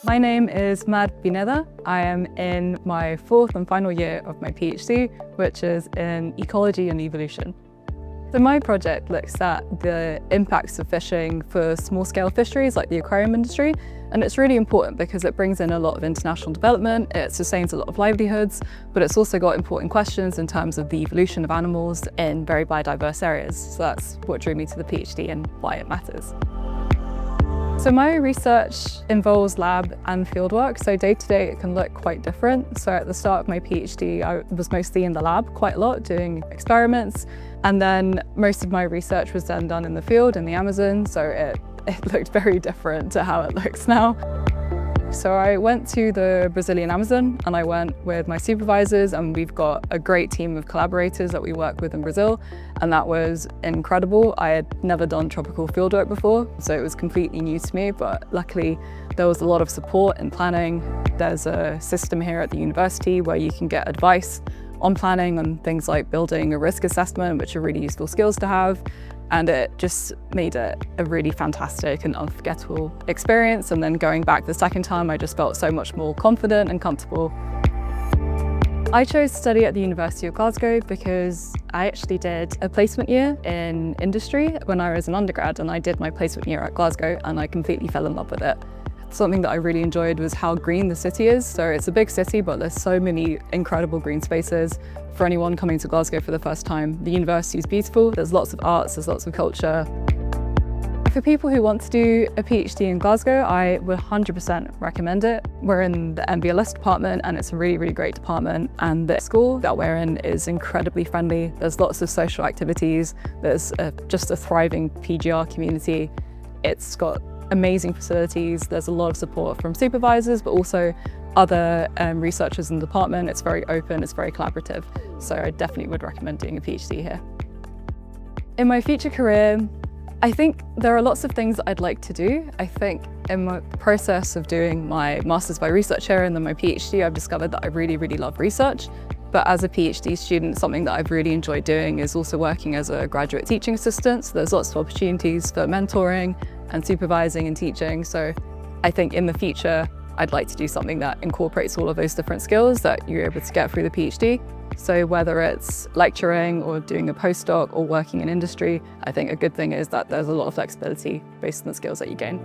My name is Mad Pineda. I am in my fourth and final year of my PhD, which is in ecology and evolution. So my project looks at the impacts of fishing for small-scale fisheries like the aquarium industry, and it's really important because it brings in a lot of international development, it sustains a lot of livelihoods, but it's also got important questions in terms of the evolution of animals in very biodiverse areas. So that's what drew me to the PhD and why it matters. So my research involves lab and fieldwork, so day to day it can look quite different. So at the start of my PhD, I was mostly in the lab quite a lot, doing experiments, and then most of my research was then done in the field in the Amazon, so it looked very different to how it looks now. So I went to the Brazilian Amazon and I went with my supervisors, and we've got a great team of collaborators that we work with in Brazil, and that was incredible. I had never done tropical fieldwork before, so it was completely new to me, but luckily there was a lot of support in planning. There's a system here at the university where you can get advice on planning and things like building a risk assessment, which are really useful skills to have. And it just made it a really fantastic and unforgettable experience. And then going back the second time, I just felt so much more confident and comfortable. I chose to study at the University of Glasgow because I actually did a placement year in industry when I was an undergrad, and I did my placement year at Glasgow and I completely fell in love with it. Something that I really enjoyed was how green the city is. So it's a big city, but there's so many incredible green spaces. For anyone coming to Glasgow for the first time, the university is beautiful. There's lots of arts, there's lots of culture. For people who want to do a PhD in Glasgow, I would 100% recommend it. We're in the MVLS department and it's a really, really great department. And the school that we're in is incredibly friendly. There's lots of social activities. There's just a thriving PGR community. It's got amazing facilities. There's a lot of support from supervisors, but also other researchers in the department. It's very open, it's very collaborative. So I definitely would recommend doing a PhD here. In my future career, I think there are lots of things that I'd like to do. I think in my process of doing my Masters by Research here and then my PhD, I've discovered that I really, really love research. But as a PhD student, something that I've really enjoyed doing is also working as a graduate teaching assistant. So there's lots of opportunities for mentoring and supervising and teaching. So I think in the future, I'd like to do something that incorporates all of those different skills that you're able to get through the PhD. So whether it's lecturing or doing a postdoc or working in industry, I think a good thing is that there's a lot of flexibility based on the skills that you gain.